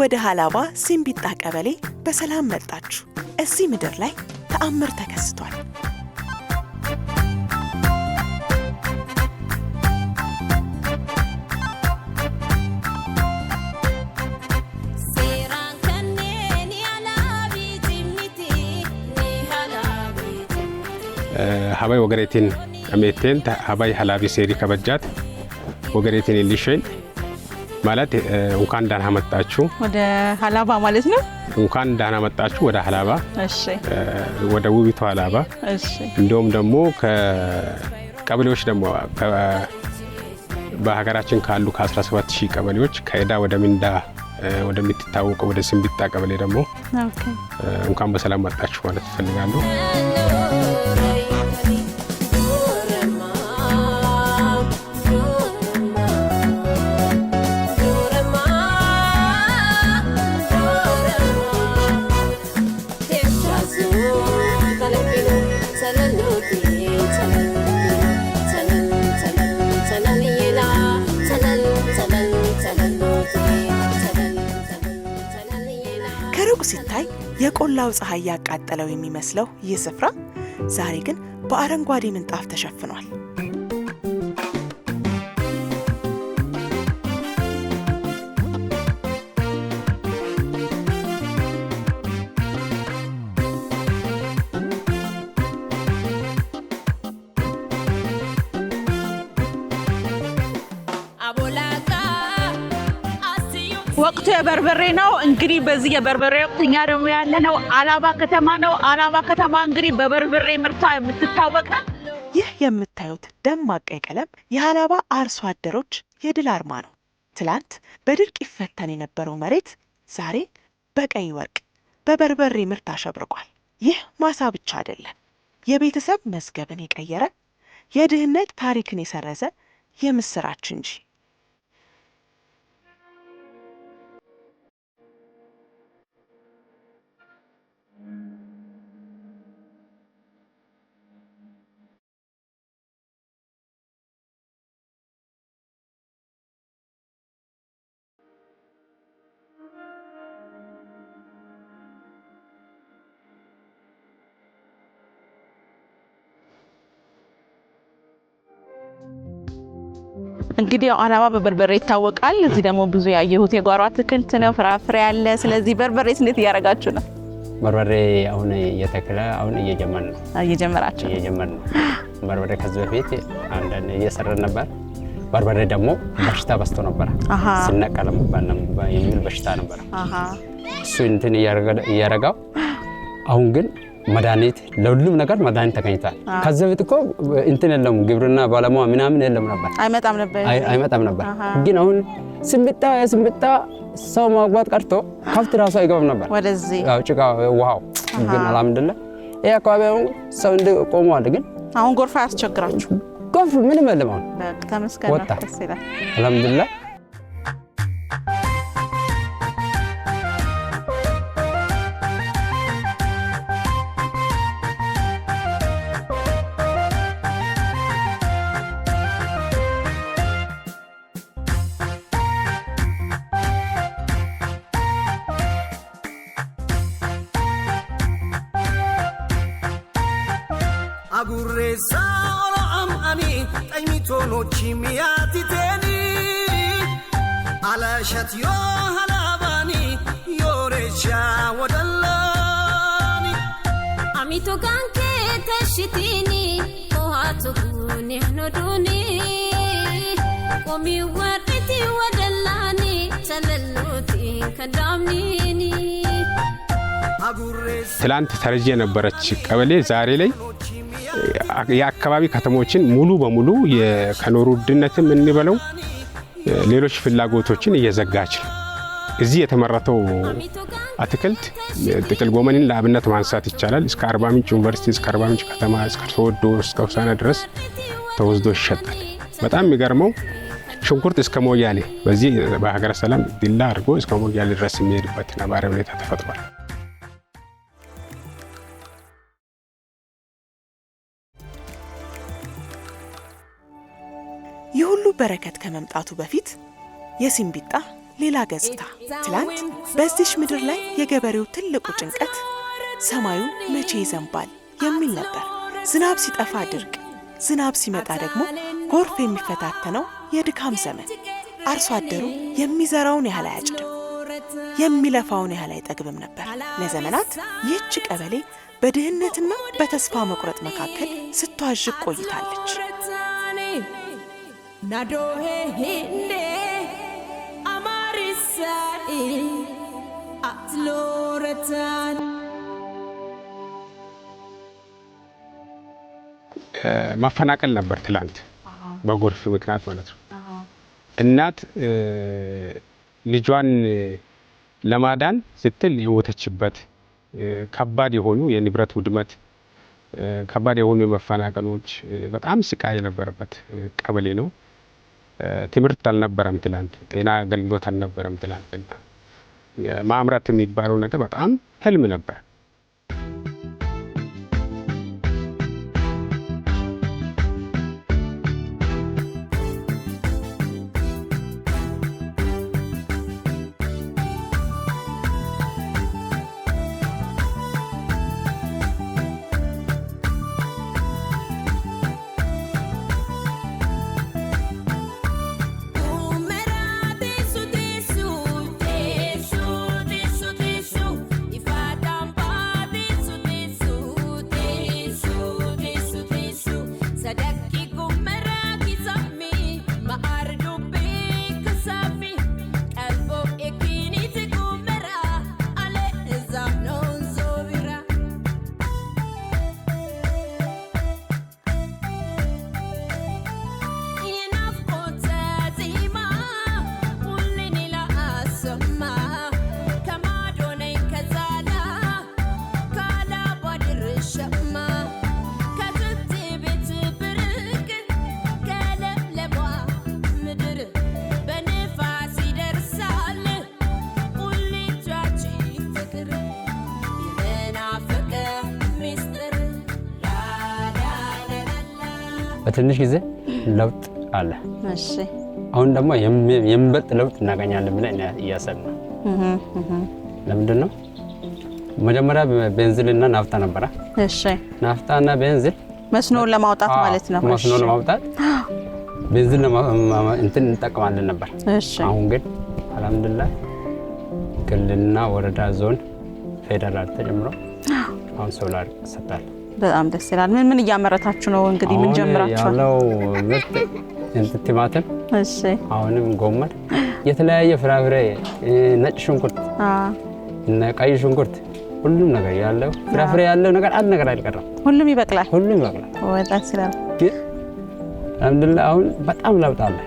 ወደ ሀላባ ሲምቢጣ ቀበሌ በሰላም መጣችሁ። እዚህ ምድር ላይ ተአምር ተከስቷል። ሀባይ ወገሬቲን አሜቴን ሀባይ ሀላቢ ሴሪ ከበጃት ወገሬቲን ሊሽን ማለት እንኳን ዳና መጣችሁ ወደ ሀላባ ማለት ነው። እንኳን ዳና መጣችሁ ወደ ሀላባ። እሺ ወደ ውቢቷ ሀላባ። እሺ እንደውም ደግሞ ከቀበሌዎች ደግሞ በሀገራችን ካሉ ከ17000 ቀበሌዎች ከኤዳ ወደ ሚንዳ ወደምትታወቀው ወደ ሲምቢጣ ቀበሌ ደግሞ እንኳን በሰላም መጣችሁ ማለት ፈልጋለሁ። ከሩቅ ሲታይ የቆላው ፀሐይ ያቃጠለው የሚመስለው ይህ ስፍራ ዛሬ ግን በአረንጓዴ ምንጣፍ ተሸፍኗል። ወቅቱ የበርበሬ ነው። እንግዲህ በዚህ የበርበሬ ወቅትኛ ደግሞ ያለነው ሀላባ ከተማ ነው። ሀላባ ከተማ እንግዲህ በበርበሬ ምርቷ የምትታወቅ ነው። ይህ የምታዩት ደማቅ ቀይ ቀለም የሀላባ አርሶ አደሮች የድል አርማ ነው። ትላንት በድርቅ ይፈተን የነበረው መሬት ዛሬ በቀይ ወርቅ በበርበሬ ምርት አሸብርቋል። ይህ ማሳ ብቻ አይደለም፣ የቤተሰብ መዝገብን የቀየረ የድህነት ታሪክን የሰረዘ የምስራች እንጂ። እንግዲህ ሀላባ በበርበሬ ይታወቃል። እዚህ ደግሞ ብዙ ያየሁት የጓሮ አትክልት ነው፣ ፍራፍሬ አለ። ስለዚህ በርበሬስ እንዴት እያደረጋችሁ ነው? በርበሬ አሁን እየተከለ አሁን እየጀመርን ነው። በርበሬ ከዚህ በፊት አንዳንድ እየሰራን ነበር። በርበሬ ደግሞ በሽታ በስቶ ነበር። ሲነቀለም የሚል በሽታ ነበር። እሱ እንትን እያረጋው አሁን ግን መድኃኒት ለሁሉም ነገር መድኃኒት ተገኝቷል። ከዚህ በፊት እኮ እንትን የለም ግብርና ባለሙያ ምናምን የለም ነበር፣ አይመጣም ነበር። ግን አሁን ሲምቢጣ ሰው ማግባት ቀርቶ ከብት ራሱ አይገባም ነበር ወደዚህ ጭቃ ውሃው። ግን አልሐምዱሊላህ ይሄ አካባቢ አሁን ሰው ቆመዋል። ግን አሁን ጎርፍ አያስቸግራችሁ? ጎርፍ ምንም የለም። አሁን ተመስገን ነው። ደስ ይላል። አልሐምዱሊላህ agurresa ora amani taimitono chimiati teni ala shatyo halabani yorecha wadallani amito ganke tashitini ohatu kuni hnoduni komi wariti wadallani chalaloti kadamnini ትላንት ተረጂ የነበረች ቀበሌ ዛሬ ላይ የአካባቢ ከተሞችን ሙሉ በሙሉ ከኑሮ ውድነትም እንበለው ሌሎች ፍላጎቶችን እየዘጋች ነው። እዚህ የተመረተው አትክልት ጥቅል ጎመንን ለአብነት ማንሳት ይቻላል። እስከ አርባ ምንጭ ዩኒቨርሲቲ፣ እስከ አርባ ምንጭ ከተማ፣ እስከ ሶዶ፣ እስከ ሆሳዕና ድረስ ተወስዶ ይሸጣል። በጣም የሚገርመው ሽንኩርት እስከ ሞያሌ በዚህ በሀገረ ሰላም ዲላ አድርጎ እስከ ሞያሌ ድረስ የሚሄድበት ነባራዊ ሁኔታ ተፈጥሯል። ይህ ሁሉ በረከት ከመምጣቱ በፊት የሲምቢጣ ሌላ ገጽታ። ትላንት በዚሽ ምድር ላይ የገበሬው ትልቁ ጭንቀት ሰማዩ መቼ ይዘንባል የሚል ነበር። ዝናብ ሲጠፋ ድርቅ፣ ዝናብ ሲመጣ ደግሞ ጎርፍ የሚፈታተነው የድካም ዘመን። አርሶ አደሩ የሚዘራውን ያህል አያጭድም፣ የሚለፋውን ያህል አይጠግብም ነበር። ለዘመናት ይህች ቀበሌ በድህነትና በተስፋ መቁረጥ መካከል ስትዋዥቅ ቆይታለች። ናዶሄ ሂንዴ አማሪሳኢ አትሎረታን ማፈናቀል ነበር ትላንት በጎርፍ ምክንያት ማለት ነው። እናት ልጇን ለማዳን ስትል የሞተችበት ከባድ የሆኑ የንብረት ውድመት፣ ከባድ የሆኑ የመፈናቀሎች በጣም ስቃይ የነበረበት ቀበሌ ነው። ትምህርት አልነበረም ትላንት፣ ጤና አገልግሎት አልነበረም ትላንት። ማምረት የሚባለው ነገር በጣም ህልም ነበር። በትንሽ ጊዜ ለውጥ አለ። እሺ አሁን ደግሞ የሚበልጥ ለውጥ እናገኛለን ብለን እያሰብን ነው። ለምንድን ነው? መጀመሪያ ቤንዚልና ናፍጣ ነበረ። እሺ ናፍጣና ቤንዚል መስኖን ለማውጣት ማለት ነው። መስኖን ለማውጣት ቤንዚል እንትን እንጠቀማለን ነበር። እሺ አሁን ግን አልሐምዱሊላህ ክልልና ወረዳ፣ ዞን፣ ፌደራል ተጀምሮ አሁን ሶላር ሰጣል። በጣም ደስ ይላል። ምን እያመረታችሁ ነው? እንግዲህ ምን ጀምራችሁ? ያለው ምርት ቲማቲም፣ እሺ አሁንም ጎመን፣ የተለያየ ፍራፍሬ፣ ነጭ ሽንኩርት እና ቀይ ሽንኩርት፣ ሁሉም ነገር ያለው ፍራፍሬ ያለው ነገር አንድ ነገር አይቀርም። ሁሉም ይበቅላል። ሁሉም ይበቅላል። በጣም ይላል። ግን አልሐምዱሊላህ አሁን በጣም ለውጥ አለ።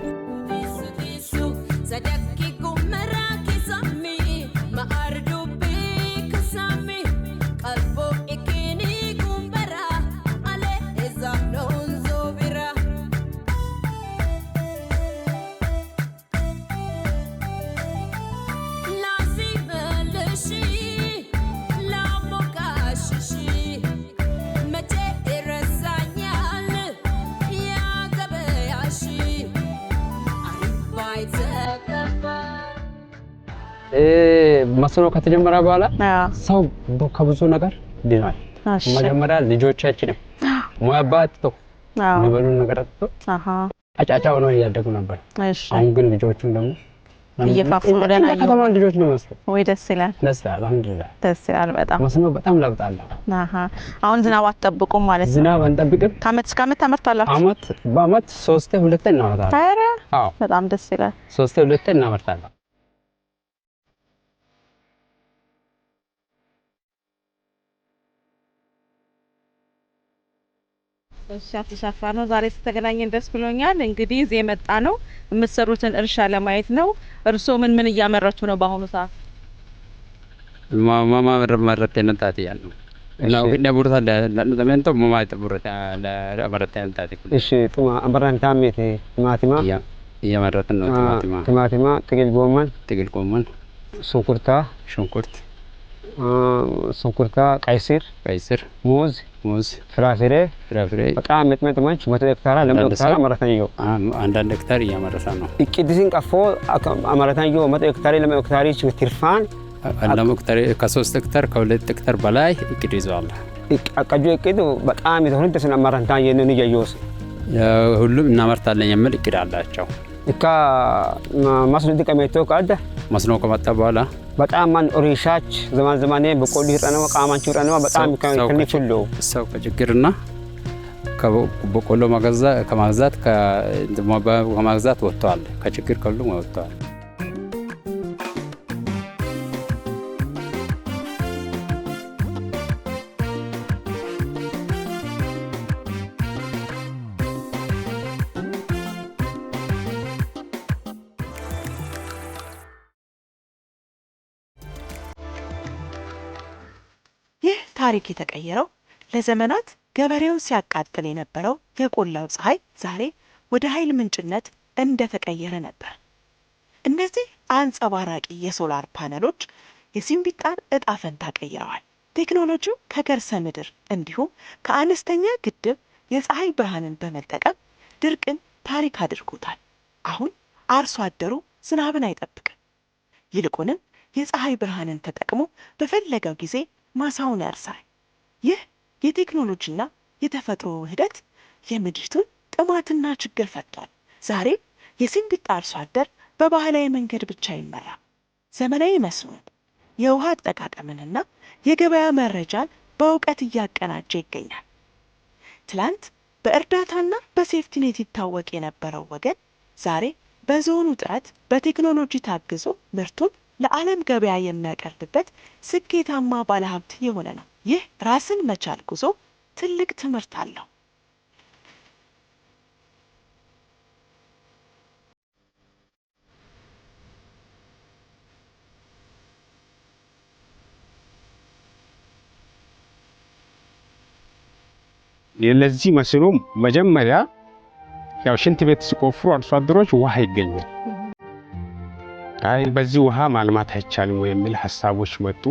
መስኖ ከተጀመረ በኋላ ሰው ከብዙ ነገር ድኗል። መጀመሪያ ልጆቻችንም ሙያባት የሚበሉ ነገር አጥቶ አጫጫው ነው እያደጉ ነበር። አሁን ግን ልጆቹም ደግሞ እየፋፉ ወደና ከተማ ልጆች ነው መስሎ ወይ ደስ ይላል። ደስ ይላል። አልሐምዱሊላህ ደስ ይላል በጣም። መስኖ በጣም ለውጥ አለ። አሁን ዝናብ አትጠብቁም ማለት ነው? ዝናብ አንጠብቅም። ከዓመት እስከ ዓመት ታመርታላችሁ? በዓመት 3-2 እናመርታለን። ኧረ በጣም ደስ ይላል። 3-2 እናመርታለን። እሺ አትሻፋ ነው። ዛሬ ስተገናኘን ደስ ብሎኛል። እንግዲህ እዚህ የመጣ ነው የምትሰሩትን እርሻ ለማየት ነው። እርስዎ ምን እያመረቱ ነው በአሁኑ ሰዓት? ማማ መረተ ነጣት ያለ ነው እና ወደ ቡርታ ለለመንቶ ማማ ተቡርታ ለመረተ ነጣት። እሺ ጡማ አምበራን ታሜት ቲማቲማ እያመረትን ነው። ቲማቲማ ጥቅል ጎመን፣ ሽንኩርት፣ ሽንኩርት፣ ቀይ ስር፣ ሙዝ፣ ፍራፍሬ በጣም መጥመጥሞች 100 ሄክታር ለምን ሄክታር አመረታኛው አንዳንድ ሄክታር እያመረተ ነው። እቅድስን ቀፎ አመረታኛው 100 ሄክታር ለምን ሄክታር ትርፋን አንዳንድ ሄክታር ከ3 ሄክታር ከ2 ሄክታር በላይ እቅድ ይዟል። አቀጁ እቅድ በጣም የተሆነ ተሰና አመረታ የነን ይያዩስ ሁሉም እናመርታለን የሚል እቅድ አላቸው። እካ መስኖ ድቀመቶ ካደ መስኖ ከመጣ በኋላ በጣም ማን ኦሪሻች ዘማን በቆሎ ይራነው ቃማንቹ ይራነው በጣም ከንፍሉ ሰው ከችግርና በቆሎ ከማግዛት ወጥቷል። ከችግር ከሁሉም ወጥቷል። ይህ ታሪክ የተቀየረው ለዘመናት ገበሬውን ሲያቃጥል የነበረው የቆላው ፀሐይ ዛሬ ወደ ኃይል ምንጭነት እንደተቀየረ ነበር። እነዚህ አንጸባራቂ የሶላር ፓነሎች የሲምቢጣን እጣ ፈንታ ቀይረዋል። ቴክኖሎጂው ከከርሰ ምድር እንዲሁም ከአነስተኛ ግድብ የፀሐይ ብርሃንን በመጠቀም ድርቅን ታሪክ አድርጎታል። አሁን አርሶ አደሩ ዝናብን አይጠብቅም። ይልቁንም የፀሐይ ብርሃንን ተጠቅሞ በፈለገው ጊዜ ማሳውን ያርሳል። ይህ የቴክኖሎጂና የተፈጥሮ ውህደት የምድሪቱን ጥማትና ችግር ፈቷል። ዛሬ የሲምቢጣ አርሶ አደር በባህላዊ መንገድ ብቻ ይመራ ዘመናዊ መስኖን፣ የውሃ አጠቃቀምንና የገበያ መረጃን በእውቀት እያቀናጀ ይገኛል። ትላንት በእርዳታና በሴፍቲኔት ይታወቅ የነበረው ወገን ዛሬ በዞኑ ጥረት በቴክኖሎጂ ታግዞ ምርቱን ለዓለም ገበያ የሚያቀርብበት ስኬታማ ባለሀብት የሆነ ነው። ይህ ራስን መቻል ጉዞ ትልቅ ትምህርት አለው። ለዚህ መስኖ መጀመሪያ ያው ሽንት ቤት ሲቆፍሩ አርሶ አደሮች ውሃ ይገኛል። አይ በዚህ ውሃ ማልማት አይቻልም ወይ የሚል ሐሳቦች መጡ።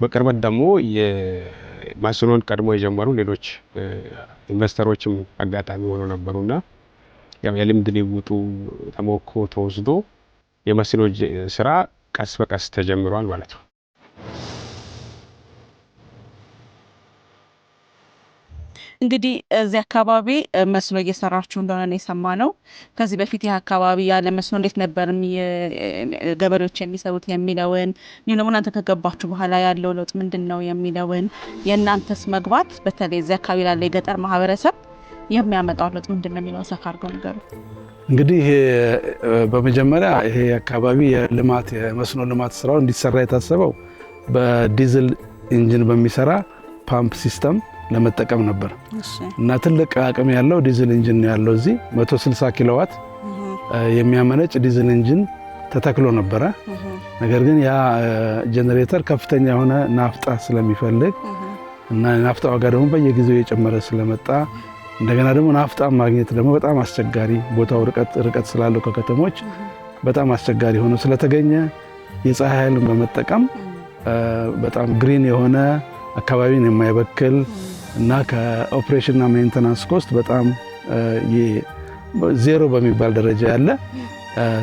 በቅርበት ደግሞ የመስኖን ቀድሞ የጀመሩ ሌሎች ኢንቨስተሮችም አጋጣሚ ሆኖ ነበሩና ያው የልምድ ልውውጡ ተሞክሮ ተወስዶ የመስኖ ስራ ቀስ በቀስ ተጀምሯል ማለት ነው። እንግዲህ እዚህ አካባቢ መስኖ እየሰራችሁ እንደሆነ ነው የሰማነው። ከዚህ በፊት ይህ አካባቢ ያለ መስኖ እንዴት ነበር ገበሬዎች የሚሰሩት የሚለውን ደግሞ እናንተ ከገባችሁ በኋላ ያለው ለውጥ ምንድን ነው የሚለውን የእናንተስ መግባት በተለይ እዚህ አካባቢ ላለ የገጠር ማህበረሰብ የሚያመጣው ለውጥ ምንድን ነው የሚለውን ሰፋ አድርገው ንገሩ። እንግዲህ በመጀመሪያ ይሄ አካባቢ የመስኖ ልማት ስራው እንዲሰራ የታሰበው በዲዝል ኢንጂን በሚሰራ ፓምፕ ሲስተም ለመጠቀም ነበር እና ትልቅ አቅም ያለው ዲዝል ኢንጂን ያለው እዚህ 160 ኪሎዋት የሚያመነጭ ዲዝል ኢንጂን ተተክሎ ነበረ። ነገር ግን ያ ጄኔሬተር ከፍተኛ የሆነ ናፍጣ ስለሚፈልግ እና ናፍጣ ዋጋ ደግሞ በየጊዜው እየጨመረ ስለመጣ እንደገና ደግሞ ናፍጣ ማግኘት ደግሞ በጣም አስቸጋሪ ቦታው ርቀት ስላለው ከከተሞች በጣም አስቸጋሪ ሆኖ ስለተገኘ የፀሐይ ኃይልን በመጠቀም በጣም ግሪን የሆነ አካባቢን የማይበክል እና ከኦፕሬሽንና ሜንቴናንስ ኮስት በጣም ዜሮ በሚባል ደረጃ ያለ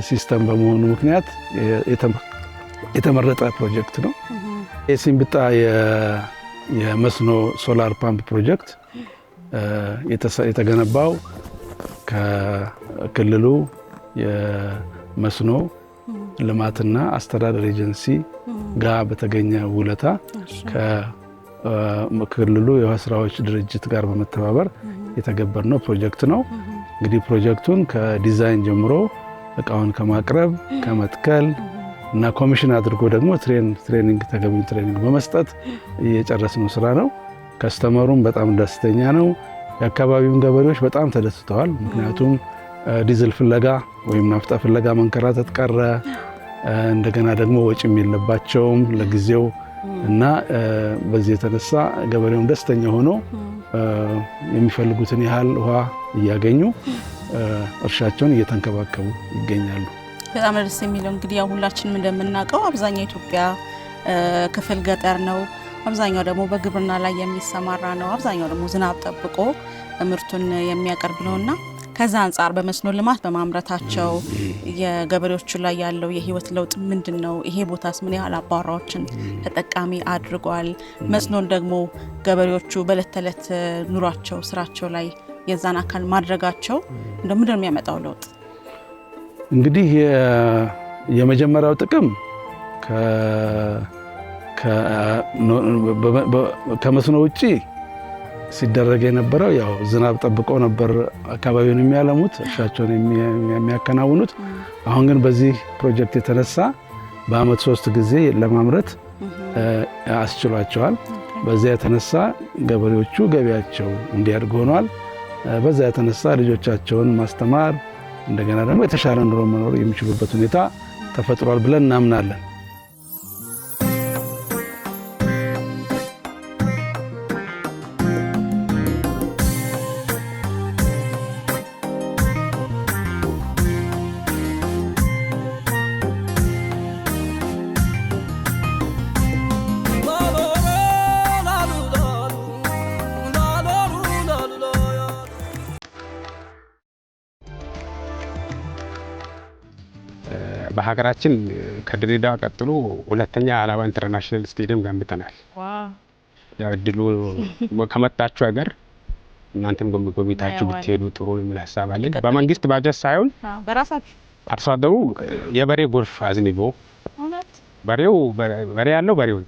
ሲስተም በመሆኑ ምክንያት የተመረጠ ፕሮጀክት ነው። የሲምቢጣ የመስኖ ሶላር ፓምፕ ፕሮጀክት የተገነባው ከክልሉ የመስኖ ልማትና አስተዳደር ኤጀንሲ ጋር በተገኘ ውለታ ከክልሉ የውሃ ስራዎች ድርጅት ጋር በመተባበር የተገበርነው ፕሮጀክት ነው። እንግዲህ ፕሮጀክቱን ከዲዛይን ጀምሮ እቃውን ከማቅረብ ከመትከል እና ኮሚሽን አድርጎ ደግሞ ትሬኒንግ ተገቢውን ትሬኒንግ በመስጠት የጨረስነው ስራ ነው። ከስተመሩም በጣም ደስተኛ ነው። የአካባቢውን ገበሬዎች በጣም ተደስተዋል። ምክንያቱም ዲዝል ፍለጋ ወይም ናፍጣ ፍለጋ መንከራተት ቀረ። እንደገና ደግሞ ወጪም የለባቸውም ለጊዜው እና በዚህ የተነሳ ገበሬውን ደስተኛ ሆኖ የሚፈልጉትን ያህል ውሃ እያገኙ እርሻቸውን እየተንከባከቡ ይገኛሉ። በጣም ደስ የሚለው እንግዲህ ያው ሁላችንም እንደምናውቀው አብዛኛው ኢትዮጵያ ክፍል ገጠር ነው፣ አብዛኛው ደግሞ በግብርና ላይ የሚሰማራ ነው፣ አብዛኛው ደግሞ ዝናብ ጠብቆ ምርቱን የሚያቀርብ ነውና ከዛ አንፃር በመስኖ ልማት በማምረታቸው የገበሬዎቹ ላይ ያለው የህይወት ለውጥ ምንድነው? ይሄ ቦታስ ምን ያህል አባራዎችን ተጠቃሚ አድርጓል? መስኖን ደግሞ ገበሬዎቹ በዕለት ተዕለት ኑሯቸው ስራቸው ላይ የዛን አካል ማድረጋቸው እንደምንድነው የሚያመጣው ለውጥ? እንግዲህ የመጀመሪያው ጥቅም ከመስኖ ውጪ ሲደረግ የነበረው ያው ዝናብ ጠብቀው ነበር አካባቢውን የሚያለሙት እርሻቸውን የሚያከናውኑት። አሁን ግን በዚህ ፕሮጀክት የተነሳ በአመት 3 ጊዜ ለማምረት አስችሏቸዋል። በዚያ የተነሳ ገበሬዎቹ ገቢያቸው እንዲያድግ ሆኗል። በዛ የተነሳ ልጆቻቸውን ማስተማር እንደገና ደግሞ የተሻለ ኑሮ መኖር የሚችሉበት ሁኔታ ተፈጥሯል ብለን እናምናለን። በሀገራችን ከድሬዳዋ ቀጥሎ ሁለተኛ ሀላባ ኢንተርናሽናል ስቴዲየም ገንብተናል። ያው እድሉ ከመጣችሁ ሀገር እናንተም ጎብኝታችሁ ብትሄዱ ጥሩ የሚል ሀሳብ አለኝ። በመንግስት ባጀት ሳይሆን በራሳችሁ አርሶ አደሩ የበሬ ጎርፍ አዝንቦ በሬ ያለው በሬው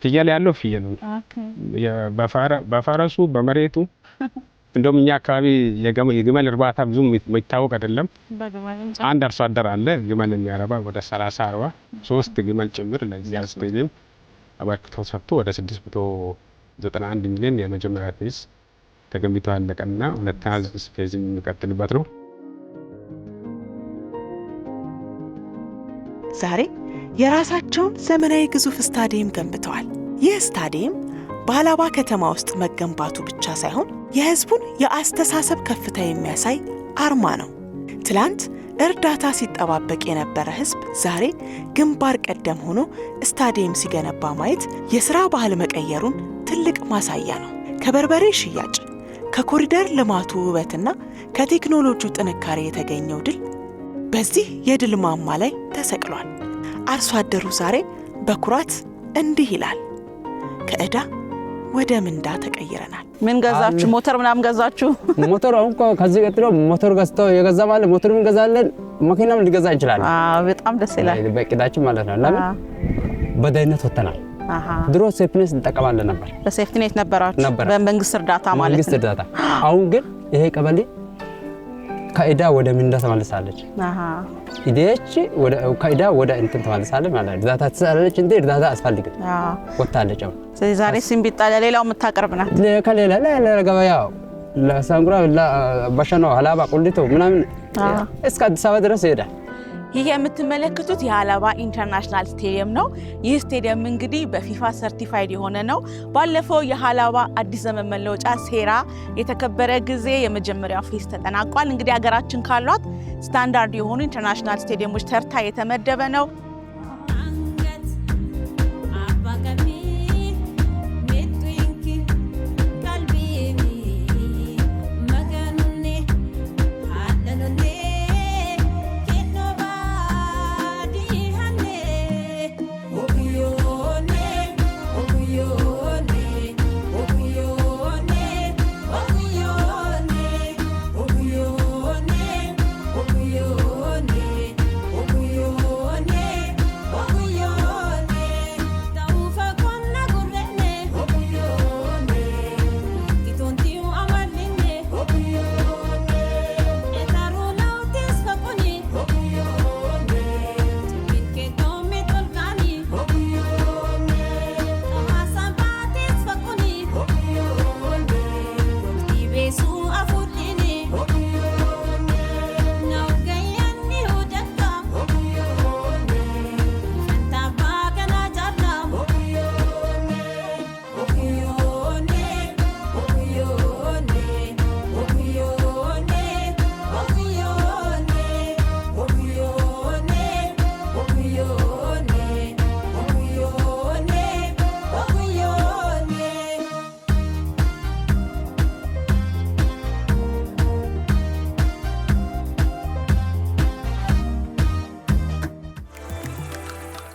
ፍየል ያለው ፍየሉ በፈረሱ በመሬቱ እንደውም እኛ አካባቢ የግመል እርባታ ብዙ የሚታወቅ አይደለም። አንድ አርሶ አደር አለ ግመል የሚያረባ ወደ 30-40 3 ግመል ጭምር ለዚህ ስቴዲየም አበርክቶ ሰጥቶ ወደ 691 ሚሊዮን የመጀመሪያ ፌዝ ተገንብቶ አለቀና ሁለተኛ ፌዝ የሚቀጥልበት ነው። ዛሬ የራሳቸውን ዘመናዊ ግዙፍ ስታዲየም ገንብተዋል። ይህ ስታዲየም በሀላባ ከተማ ውስጥ መገንባቱ ብቻ ሳይሆን የህዝቡን የአስተሳሰብ ከፍታ የሚያሳይ አርማ ነው። ትላንት እርዳታ ሲጠባበቅ የነበረ ህዝብ ዛሬ ግንባር ቀደም ሆኖ ስታዲየም ሲገነባ ማየት የሥራ ባህል መቀየሩን ትልቅ ማሳያ ነው። ከበርበሬ ሽያጭ፣ ከኮሪደር ልማቱ ውበትና ከቴክኖሎጂው ጥንካሬ የተገኘው ድል በዚህ የድል ማማ ላይ ተሰቅሏል። አርሶ አደሩ ዛሬ በኩራት እንዲህ ይላል፣ ከዕዳ ወደ ምንዳ ተቀይረናል። ምን ገዛችሁ? ሞተር ምናምን ገዛችሁ? ሞተር አሁን ከዚህ ቀጥሎ ሞተር ገዝተው የገዛ ማለት ሞተር እንገዛለን፣ መኪናም ሊገዛ እንችላለን። በጣም ደስ ይላል። በእቅዳችን ማለት ነው። ለምን በደህንነት ወጥተናል። ድሮ ሴፍቲኔት እንጠቀማለን ነበር። በሴፍቲኔት ነበራችሁ በመንግስት እርዳታ ማለት ነው። መንግስት እርዳታ። አሁን ግን ይሄ ቀበሌ ከዕዳ ወደ ምንዳ ተመልሳለች። ኢዴች ከዕዳ ወደ እንትን ተመልሳለች ማለት ነው። እርዳታ ትሰራለች እንዴ እርዳታ አስፈልግም ወጣለች። አሁን ስለዚህ ዛሬ ሲምቢጣ ለሌላው የምታቀርብ ናት። ከሌላ ለገበያው ለሳንጉራ ለባሻኖ ሀላባ ቁልቶ ምናምን እስከ አዲስ አበባ ድረስ ይሄዳል። ይህ የምትመለከቱት የሀላባ ኢንተርናሽናል ስቴዲየም ነው። ይህ ስቴዲየም እንግዲህ በፊፋ ሰርቲፋይድ የሆነ ነው። ባለፈው የሀላባ አዲስ ዘመን መለወጫ ሴራ የተከበረ ጊዜ የመጀመሪያው ፌዝ ተጠናቋል። እንግዲህ ሀገራችን ካሏት ስታንዳርድ የሆኑ ኢንተርናሽናል ስቴዲየሞች ተርታ የተመደበ ነው።